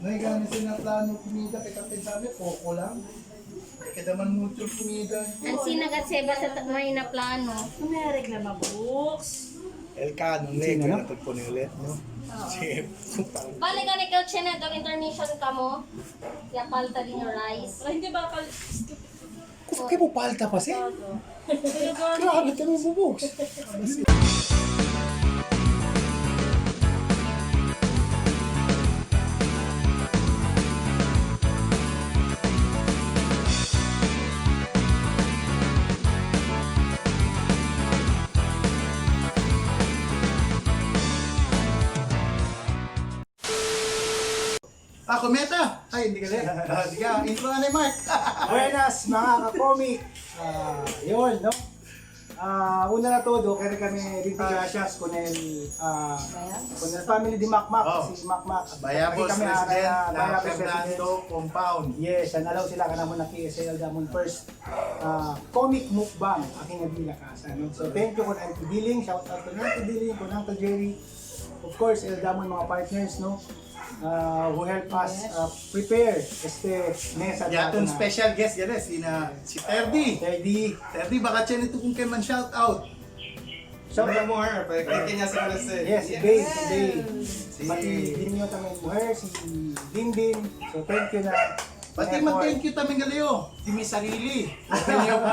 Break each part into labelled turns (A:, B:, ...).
A: May gano'n sila plano kumida kay Kapit sabi, poko lang. Kaya naman mucho kumida.
B: Ang sinagat-seba sa may na plano.
C: May reklama books.
A: El Canon, leg, natag po ni ulit, no? Sige.
B: Balik ka ni Kelche na itong intermission ka mo. Kaya palta din yung rice.
C: Ay, hindi ba
A: Kung kayo mo palta pa siya? Grabe kami bubuks. Kometa! Ay, hindi ka rin. Sige, intro na ni Mark.
D: Buenas mga ka-comic! Yun, no? Una na todo, kaya kami Rinty Gracias con el family di Macmac,
A: Oh.
D: si Macmac.
A: Bayabos President na Fernando Compound.
D: Yes, nalaw sila ka naman na KSL Damon first comic mukbang aking nabila ka. No? So thank you kung Uncle Billing, shout out to Uncle Billing, kung Uncle Jerry. Of course, El Damon mga partners, no? Who help us prepare este mesa
A: Yatong special guest yan si Terdy. Terdy, baka siya nito kung kayo man shout out.
D: Shout out mo
A: her, pagkakita niya sa kalas
D: Yes, today. Pati din nyo tamay muher, si Dindin. So thank you na.
A: Pati mag-thank you taming galayo. Di may sarili.
D: Sabi ko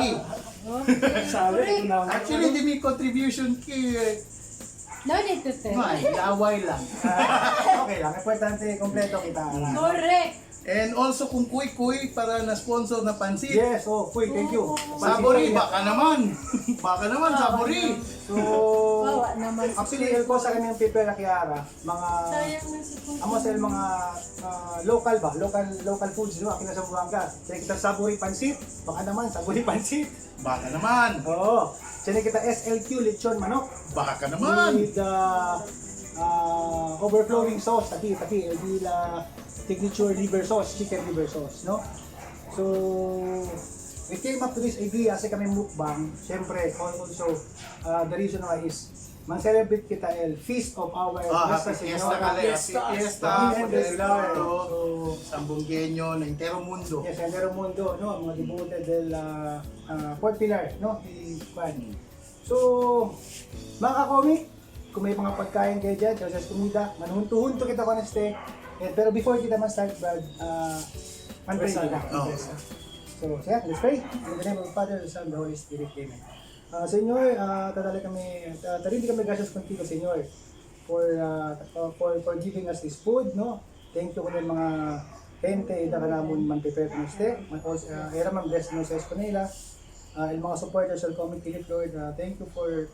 D: na.
A: Actually, di may contribution kay
C: No need to tell.
A: laway lang.
D: Okay lang, importante kompleto kita.
C: Correct.
A: And also kung kuy-kuy para na-sponsor na pansit.
D: Yes, thank you.
A: Sabori, baka naman. Baka naman, Sabori.
D: So,
C: Bawa naman.
D: actually, ko sa kanyang prepare na Kiara, mga,
C: Sayang na si Kung.
D: amo sila mga local ba? Local foods, no? Akin na sa Buanga. Kaya kita sabori pansit, baka naman, sabori pansit.
A: Baka naman.
D: Oo. Kaya kita SLQ, lechon manok.
A: Baka naman.
D: With overflowing sauce, taki, la signature liver sauce, chicken liver sauce, no? So, we came up to this idea kasi kami mukbang. Siyempre, also, the reason why is man-celebrate kita el Feast of our
A: Happy Fiesta ka rin. Happy Fiesta.
D: So,
A: Sambunggenyo na entero mundo.
D: yes, entero mundo, no? Mga devoted del Port Pilar, no? So, mga ka-comic, kung may mga pagkain kayo dyan, sa kumida, manhunto-hunto kita ko na stay. Pero before kita ma-start, Brad, man-pray kita.
A: Oh.
D: So, let's pray. In the name of the Father, the Son, the Holy Spirit. Amen. Senyor, tarinti kami gracias contigo, Senyor, for giving us this food, no? Thank you kung yung mga gente na kanamon man prepare kung este. Era man bless no sa eskonela. Yung mga supporters sa Comic Philip, Lord, thank you for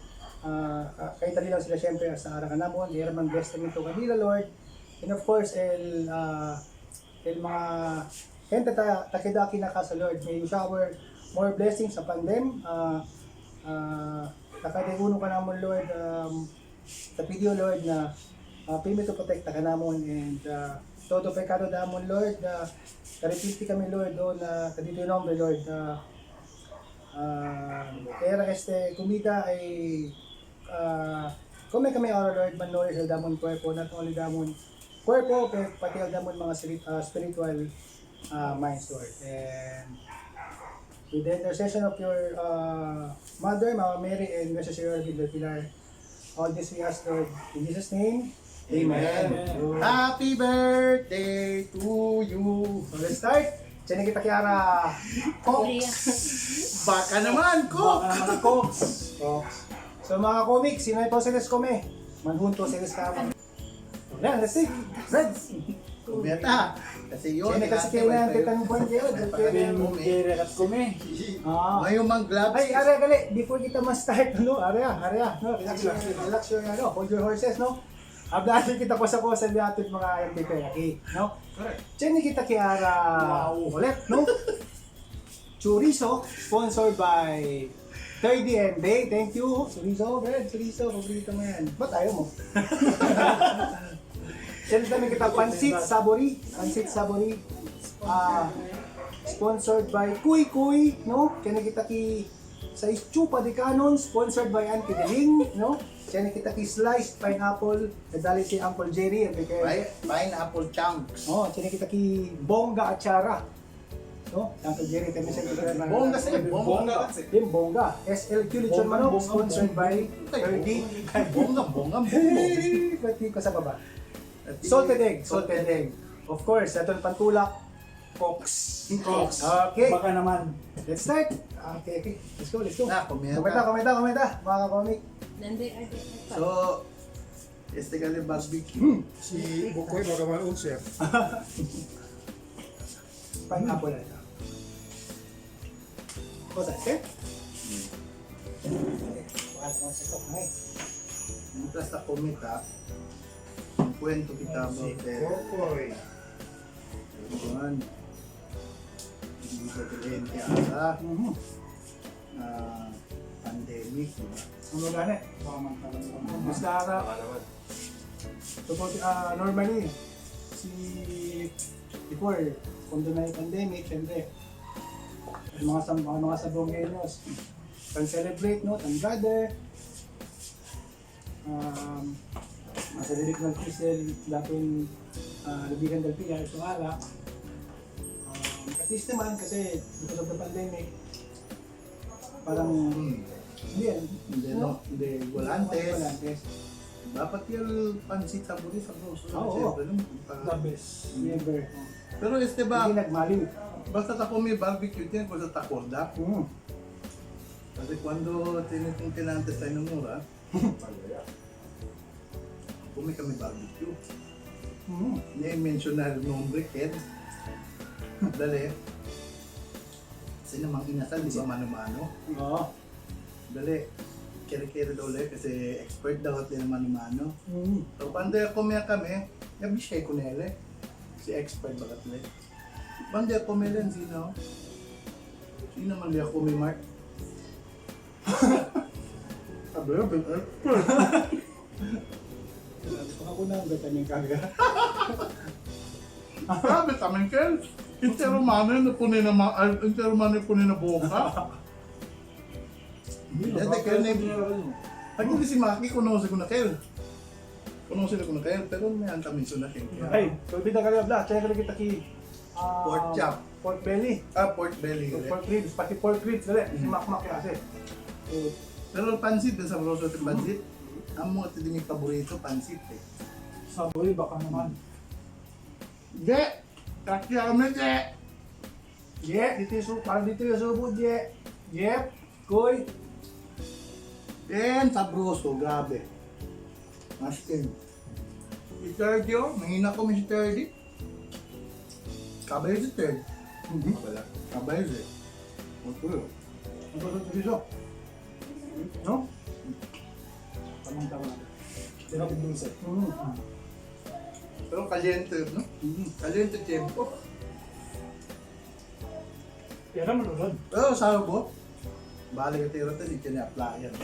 D: kahit tali lang sila siyempre sa ara kanamon. Era man bless namin ito kanila, Lord. And of course, mga gente takidaki na ka sa Lord. May you shower more blessings upon them. Nakadiguno ka namon, Lord, sa video, Lord, na payment to protect ka namon and todo pekado namon, Lord, karipiti kami, Lord, na kadito yung nombre, Lord, era kumita ay kung kami oras, Lord, man knowledge al damon cuerpo, not only damon cuerpo, pero pati al damon mga spiritual minds, Lord. And with the intercession of your Mother, Mama Mary, and Mrs. Del Pilar, all this we ask, Lord, in Jesus' name, Amen.
A: Happy birthday to you.
D: So let's start. Diyan kita Kiara.
A: Cox. Baka naman, Cox.
D: Mga Cox. So mga comics, sino ito sila kome? Manhunto sila kami. Yan, let's see. Red.
A: Kumeta. Kasi yun.
D: Sino kasi kailangan kitang point yun.
A: Ngayon mang gloves.
D: Ay, Arya, gali, before kita ma-start, no? Arya, no? Relax your, hold your horses, no? Ablasin kita ko sa natin mga MPP, okay? No? Diyan kita Kiara ulit, no? Chorizo, sponsored by 30 and Day. Thank you. Chorizo, paborito mo yan. Ba't ayaw mo? Diyan namin kita Pansit Sabori. Sponsored by Kuy Kuy, no? Diyan kita sa Chupa de Canon, sponsored by Auntie Deling, no? Tiyan kita ki sliced pineapple. Nadali si Uncle Jerry.
A: Pineapple chunks.
D: Oh, tiyan kita ki bongga atsara. No? Uncle Jerry, tayo siya kita na.
A: Bongga sa'yo, bongga.
D: Yung bongga. SLQ Lechon Manok, sponsored by Erdi.
A: Bongga.
D: Pati ko sa baba. Salted egg. Of course, ito yung pantulak. Cox. Okay.
E: Baka naman.
D: Let's start. Okay. Let's go.
A: Komenta.
D: Komenta. Mga ka-comic.
C: Nandi, adi.
A: So, este kali barbecue.
E: Si Bukoy baka man chef.
D: Pineapple na ito. Cosa, okay?
A: Mientras sa komita, kwento kita about
E: Bukoy.
A: Juan. Hindi sa kliyente ata. Pandemic, diba?
D: Ano gani? Basta ka. Normally, before, kung doon na yung pandemic, syempre, yung mga sabongenyos, can celebrate, no? Can gather. Sa Lirik ng Krisel, dating labigan del Pia, ito ala. At least naman, kasi because of the pandemic, parang
A: Hindi, volantes.
D: Volantes.
A: Dapat yung pansit sa buri sa broso.
D: Oo.
E: The best.
D: Never.
A: Pero este ba,
D: Hindi nagmaliw.
A: basta ako may barbecue din ko sa takorda. Kasi cuando tinantes tayo ng mura, kumi kami barbecue. Na-mention na nombre, Ed. Dali. Kasi namang inasal, di ba mano-mano?
D: Oo.
A: Dali. Kere-kere daw ulit kasi expert daw at din mano-mano. So, cuando kumaya kami, nabishay ko nila. Si expert bagat ulit. Cuando kumilan, sino? Sino man liya kumi, Mark? Sabi na, expert.
D: Ako na ang gatan yung kaga.
A: Sabi tamin, Kel. Intero mano na punin na boka. Dati Kel na pag hindi si Maki, kunosi ko na Kel. Pero may ang kami na Kel.
D: Ay, tulbid na kalabla. Kaya kaya kita ki...
A: Pork chop.
D: Pork belly.
A: Pork belly.
D: Pork ribs. Pati pork ribs. Dali. Si Makmak kasi.
A: Pero pansit, sa broso at pansit, ang mga ito din yung paborito, pansit eh.
E: Saboy baka naman.
A: Ge! Kakya kami, Ge!
D: Je, dito yung subo. Parang dito yung subo, Je. Jep. Koy.
A: And sa broso, grabe. Maskin. Si Terdy oh, mahina ko si Terdy. Kabayo si Terdy. Kabayo si. Okay.
D: Ang gusto ko dito. No? Tamang-tama.
E: Pero dulce.
A: Pero kaliente, no? Kaliente tempo.
E: Pero malulod.
A: Pero sabi ko, balik ka tiro ito, hindi ka na-applyan.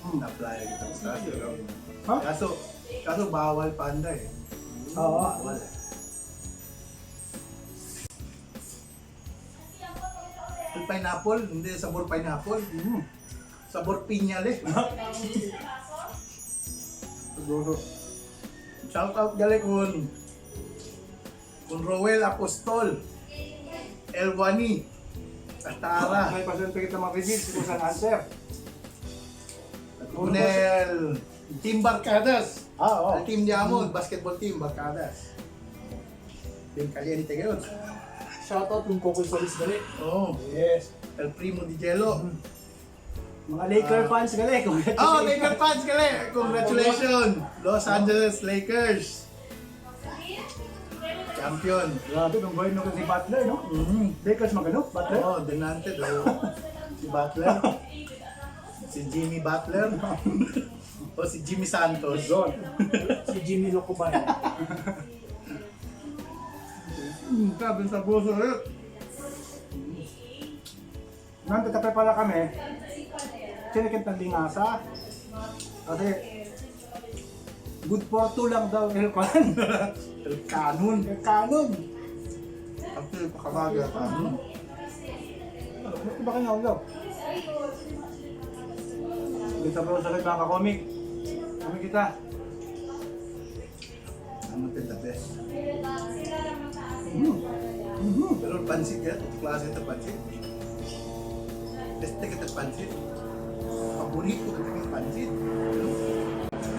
A: Na-applyan kita sa
D: Ha?
A: Kaso bawal panda eh.
D: Oo.
A: Bawal eh. Yung pineapple, hindi sabor pineapple. Sabor pinyal eh.
D: Siguro.
A: Shout out gali kun Roel Apostol, Elwani, Atara,
D: May pasente kita mag-reveal kung saan answer.
A: Kunel, Team Barcadas.
D: Oo.
A: Ang team niya mo, basketball team, Barcadas. Team Caliente ngayon.
E: Shoutout yung Coco Solis dali.
A: Oh,
D: Yes.
A: El Primo di Jello.
D: Mga Laker fans gali.
A: Oh, Lakers fans gali! Congratulations! Los Angeles Lakers! Champion!
D: Grabe, nung boy nung si Butler, no? Lakers magano? Butler?
A: Oh, denante daw. Si Butler. Si Jimmy Butler. O si Jimmy Santos.
D: Doon.
E: Si Jimmy Locobay.
A: Sabi sa puso eh.
D: Nang tatape pala kami, sinikit ng lingasa. Kasi, good for two lang daw El Kwan.
A: El Canon.
D: El Canon.
A: Actually, pakabaga pa.
D: Bakit ba kayo ulo? Dito sa bro sa mga ka-comic, Kami kita.
A: Ano the best.
D: Mhm. Mhm.
A: Pero pansit yan, ito klase ito pansit. Beste kita pansit. Paborito ko yung pansit.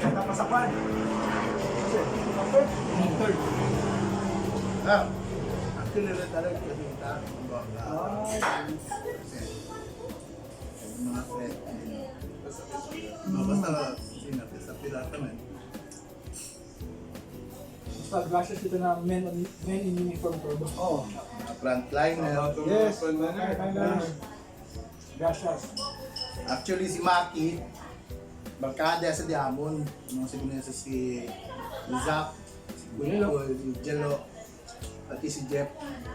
D: Kaya pasapan. Kasi, kapit.
E: Third.
A: Ah, actually, rin talaga kasi kita.
D: Ay.
A: Mga friend. Basta sinabi sa pirata man.
E: Basta gracias kita na men in uniform turbo.
D: Oh.
A: Frontliner.
D: Yes. Kaya.
E: Gracias.
A: Actually, si Maki, barkada sa Diamond. Nung siguro si Zach, si Kuya, si Jello, pati si Jeff.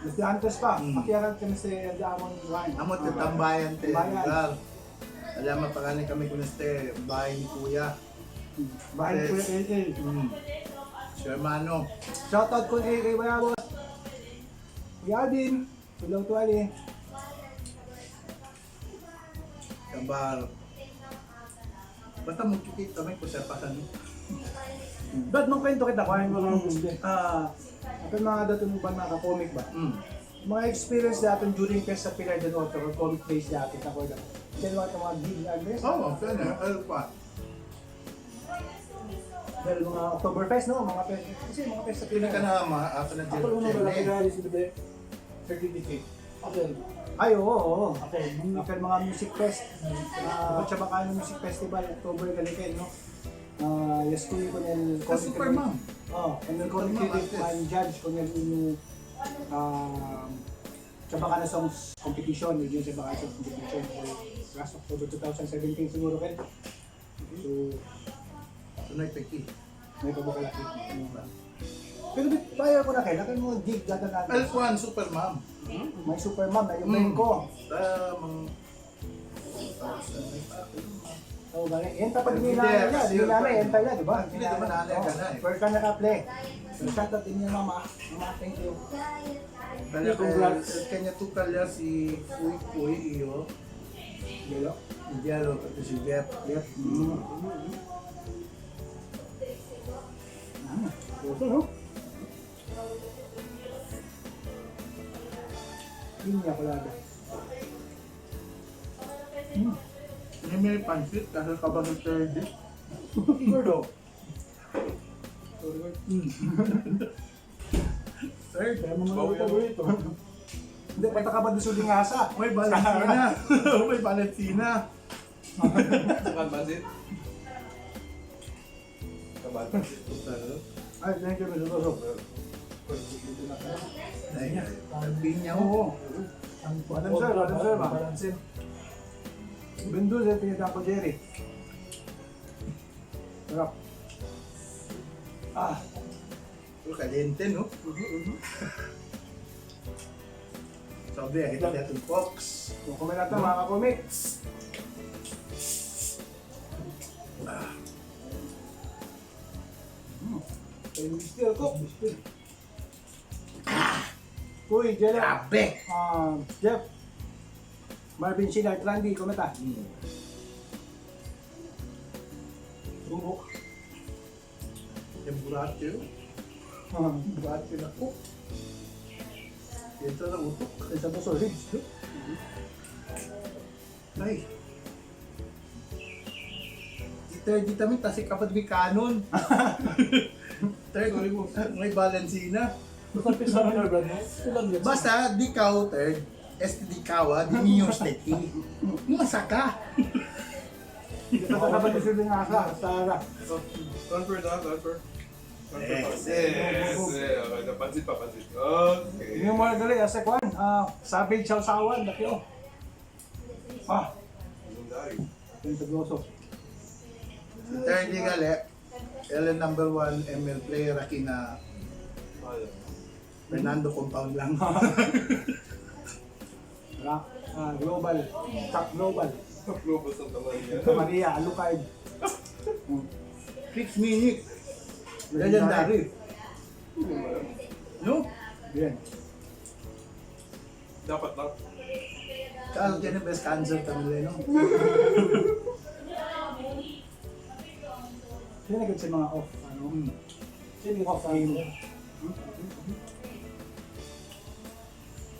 D: Mr. Antes pa.
A: Mm.
D: Makiyaran kami sa Diamond Wine.
A: Amot yung tambayan te.
D: Tambayan.
A: Lugar. Alam mo, pagkani kami kung este, bahay ni Kuya.
D: Bahay ko yung AA.
A: Si Hermano.
D: Shoutout ko kay Bayabot. Kuya Adin. Tulong tuwali.
A: Kabar. Basta magkikita kami kung siya pasan.
D: Dad, nung kwento kita, kuhain ko lang gusto. Ito mga datong ba naka-comic ba? Mga experience natin during fest sa Pilar de Norte or comic place natin. Ako lang. Diyan mga ito mga gig address.
A: Oo, kaya ano pa.
D: Dahil mga Oktoberfest, no? Mga fest. Kasi mga fest sa
A: Pina
D: Pilar.
A: ka na ako na
E: Ako lang
A: Jello.
E: wala kaya si Bebe. Certificate. Okay.
D: Ay, oo.
E: Okay.
D: After mga music fest, Chabacano Music Festival, October Galiken, no? Yes, kuya ko nil
A: Sa Superman.
D: Oh, and then
A: Superman
D: critic
A: artist.
D: and judge ko nil inu Chabacano Songs Competition, yun yung Chabacano Songs Competition for last October 2017 siguro ken. So,
A: Tunay peki.
D: may pabakalaki. Pero bit bayo ko na kay, lakan mo gig datan natin.
A: L1 Superman.
D: May Superman na yung main ko.
A: Tamang.
D: Oh, bali. Yan tapos
A: Hindi,
D: din nila,
A: kasi
D: din nila,
A: yun,
D: yan tayo, di ba?
A: Hindi naman naalala ka na eh.
D: First ka naka-play. So, shoutout din niya mama. Mama, thank you.
A: Kaya
E: Congrats.
A: kanya tukal niya si Kuy iyo.
D: Lelo.
A: Diallo pati si Jeff.
D: Yep. Puso, no? Yun niya pala.
A: Hindi may pansit kasi kabang ng third.
D: Gordo.
A: Third.
E: Kaya mga paborito.
D: Hindi, pata ka ba doon sa lingasa?
A: May Valentina. May Valentina.
F: Kabansit. Kabansit.
D: Ay, thank you, Mr. Toso.
A: Ay, pinya
D: Oo. Balancer, balancer, ma.
E: Balancer.
D: Bendul, sa pinitang ko, Jerry. Sarap. Ah,
A: Caliente, no? Sabi, kita lihat yung Fox.
D: kung kumain natin, mga ka-comic. Ay, Mr. Cook. Uy, Jello.
A: Grabe!
D: Jeff. Marvin Sinard, Randy, kumata. Bubok.
A: Yung buratyo. Buratyo na cook. Ito na utok.
D: Sa puso, ribs.
A: Ay. Di tamin tasik kapag may kanon. Third, may Valentina.
E: Basta pisa na brad mo. Ilan yan?
A: Basta, di ka third. di kawa, di niyo steki. Masaka.
D: Ito ka ba sa lingasa? Sara.
F: Transfer na, transfer.
A: Yes.
F: Okay, napansit pa, pansit. Okay.
D: Yung mga gali, sa kwan, savage sausawan, laki o. Yung tagloso.
A: Third di gali, Ellen number 1 ML player Akina Fernando compound lang.
D: Global, top global.
F: Global sa taman niya.
D: Maria, Alucard.
A: 6 minutes. Legendary. No?
D: Yan.
F: Dapat lang.
A: Kaya dyan yung best cancer tamile, no?
D: Kaya nagad sa mga off, ano?
E: Sino yung
D: Off
E: sa
D: game.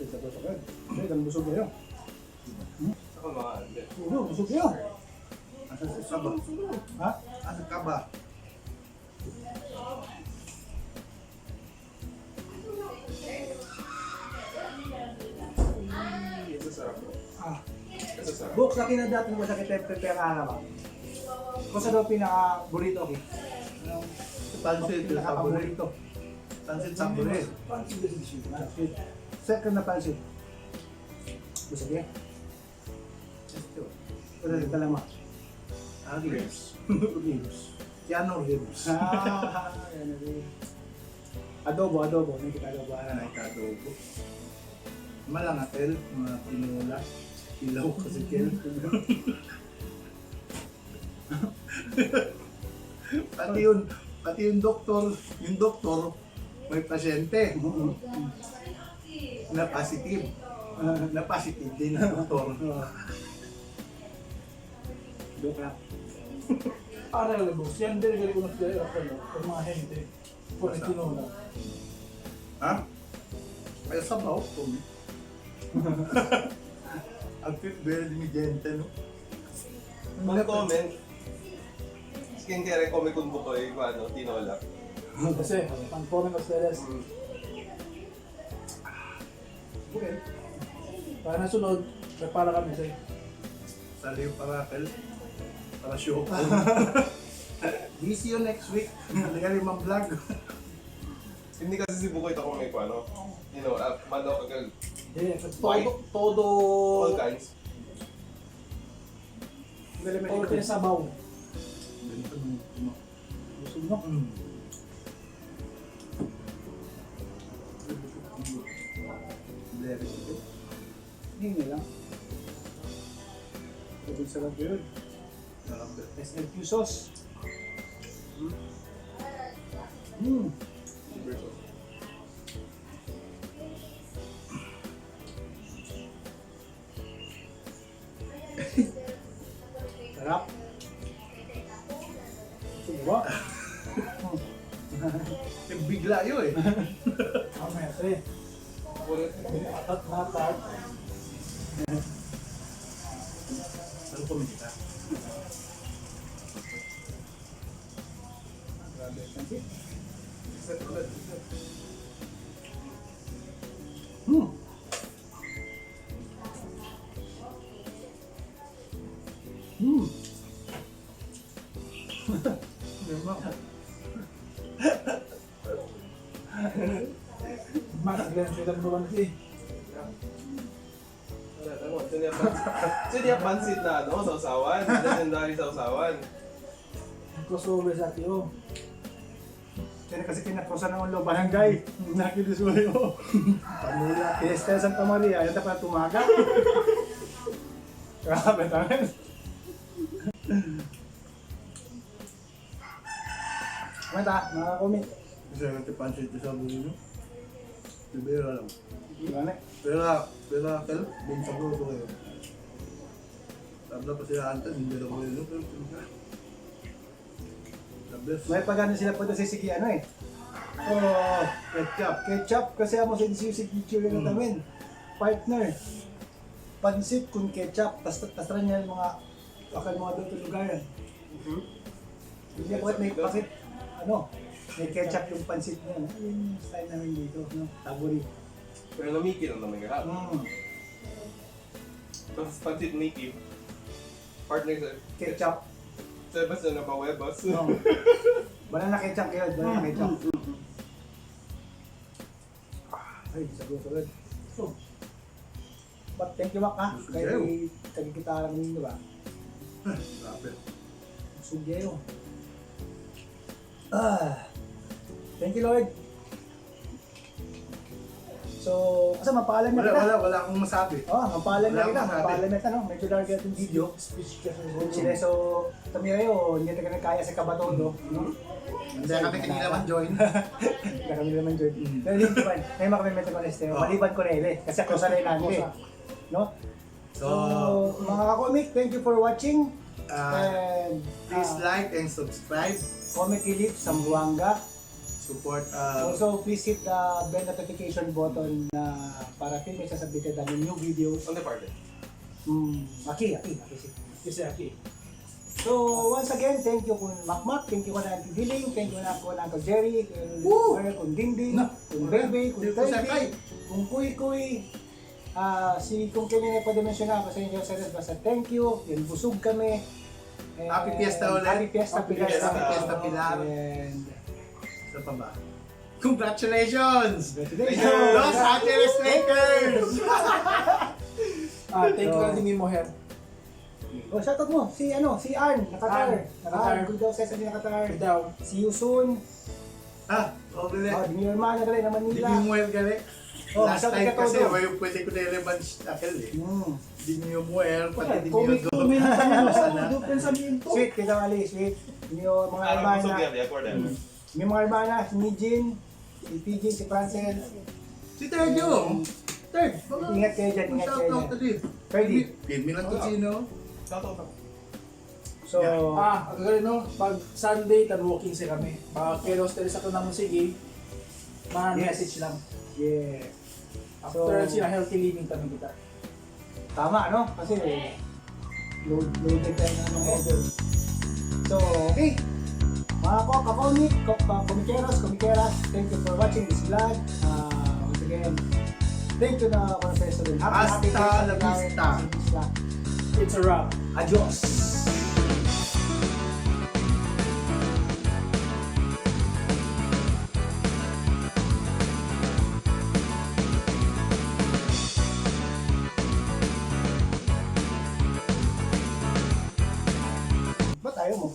D: Ito ba ito? Ay, ang busog kayo.
F: Saka mga hindi.
D: Ulo, busog kayo.
A: Asa sa kaba?
D: Ha?
A: Asa kaba?
F: Ito sarap.
D: Ah.
F: Ito sarap.
D: Box na kinadating mo sa prepare araw. Kung sa daw pinaka-burrito, okay?
A: Pansit sa sabore.
D: Pinaka-paborito.
A: Pansit sabore.
D: Pansit. Second na pansit. Busog yan.
A: Ito.
D: Pero dito lang ma.
A: Ribs.
D: Ribs.
A: Keanu Reeves.
D: Ah, yan na rin. Adobo, adobo. Nakikita adobo.
A: Ay, kadobo. Malangatel, mga pinula. Ilaw kasi kel. pati yung doktor, may pasyente na positive. Na positive din ang doktor.
D: Joke lang.
E: Aral boss, yan din galing ko na sila yung mga hente. Kung itinuna.
A: Ha? Ay, sabaw ko. Ang fit very diligente, no?
F: Mag-comment. Skincare comment kung bukoy, ano, tinola.
E: Kasi, ang comment of Celes.
D: Okay.
E: Para nasunod, may para kami sa'yo.
A: Saliw parakel. Para show ko. See you next week. Nagali mang vlog.
F: Hindi kasi si Bukoy ito kung may ano, you know, manok agad.
E: Yeah,
F: White.
E: todo,
F: All kinds.
E: todo pinasabaw.
A: Ganito mo.
D: Busog mo.
A: Very good.
D: Hindi lang. Sobrang sarap yun.
A: Grabe.
D: SLQ sauce.
F: Super sauce.
D: Sarap. Suba.
A: Yung bigla yun eh.
E: Mamaya sa'yo. Atat na tag.
A: Ano ko minta?
D: Grabe. Pansit.
F: Set ulit.
E: Mas, ganyan sila naman si.
F: Sino yung pansit na ano, sa usawan? Legendary sa usawan.
E: Crossover sa Tio.
D: Kaya kasi kinakrosan ng ulo, barangay. Nakilisuloy mo. Pamilya. Fiesta Santa Maria. Yan pa tumaga. Grabe tayo. Kumenta, mga-comment.
A: Kasi nagtipansit sa bulo. Bibira lang.
D: Gane.
A: Pero kel, din sa bulo kayo. Tabla pa sila antas, hindi lang bulo. The best.
D: May pagano sila po sa sige ano eh.
A: Oh, ketchup.
D: Ketchup kasi amo sa signature na namin. Partner. Pansit kung ketchup. Tas niya yung mga akal mga doon sa lugar. Hindi ako may pakit. Ano? May ketchup yung pansit niya. Ano yung style namin dito. No? Taburi.
F: Pero namiki lang naman kahap. Tapos pansit Mickey. Partner sa
D: Ketchup.
F: Sebas na napawebas.
D: No. Banana ketchup kayo. Banana ketchup. Ay, sagot. So, but thank you, Mac, ha? Kay kita lang ninyo ba?
A: Grabe.
D: Sugyo. Thank you, Lord. So, kasi mapalan na kita.
A: Wala akong masabi.
D: Mapalan na
A: Wala
D: kita.
A: akong masabi.
D: Mapalan na kita, no? Medyo larga itong video.
E: Speech ka sa
D: Sila, so, kami kayo, hindi na kaya sa Kabatondo. No?
A: Hindi kami kanina mag-join.
D: Hindi kami naman join. Pero hindi pa, may makamimento ko na este. Maliban ko na ile. Kasi ako sa Lailante. No? So, mga kakomik, thank you for watching. And
A: Please like and subscribe
D: Comic Relief Zamboanga.
A: Support,
D: Also, please hit the bell notification button para kung may sasabitin namin new videos.
F: On the party.
D: Aki.
E: Kasi Aki.
D: So, once again, thank you kung Makmak, thank you kung Auntie Diling, thank you kung Uncle Jerry, kung Dingding, kung Bebe, kung Turkey, kung Kuy, kung kanina pa dimensyon ako sa inyo, basta thank you, yung busog kami. And
A: Happy Fiesta ulit.
D: Happy Fiesta
A: Happy
D: Pilar.
A: Fiesta Pilar.
D: And
A: Isa pa ba? Congratulations!
D: congratulations!
A: Los Angeles Lakers!
E: Thank you Ate Mimo Her.
D: Oh, shoutout mo, si Arn, Nakatar.
E: Nakatar.
D: Good daw sa Nakatar.
E: Good daw.
D: See you soon.
A: Gali.
D: Di niyo hermano gali na
A: Di
D: Manila.
A: mo muel gali.
D: Oh,
A: Last
D: sabi
A: time
D: ka
A: kasi,
D: todo.
A: pwede ko na i-revanche tackle eh.
D: Mm.
A: Di niyo muel, pati di niyo
E: Comic
A: do.
E: do pensamiento.
D: Sweet, kita kali, sweet. Niyo mga
F: Ano busog
D: hermana.
F: yan, i-accord yan.
D: May mga hermana, si Mijin, si PJ, si Francel.
A: Si Terjo! Terj!
D: Ingat kayo dyan, ingat kayo
A: Shout out
D: dyan.
A: ulit.
D: Ready?
A: Pirmi lang to sino.
F: Shoutout ako.
D: So,
E: Ang gano'n no, pag Sunday, tan-walking siya kami. Pag keros tayo sa kanang sige, mga
D: Yes.
E: message lang.
D: yeah.
E: After
D: So-
E: sila healthy living kami kita.
D: Tama, no? Kasi loaded tayo ng mga order. So, okay. Mga komikeras, thank you for watching this vlog. Once again, thank you na Professor.
A: Hasta la vista.
E: It's a wrap.
D: Adios. Ba't ayaw mo?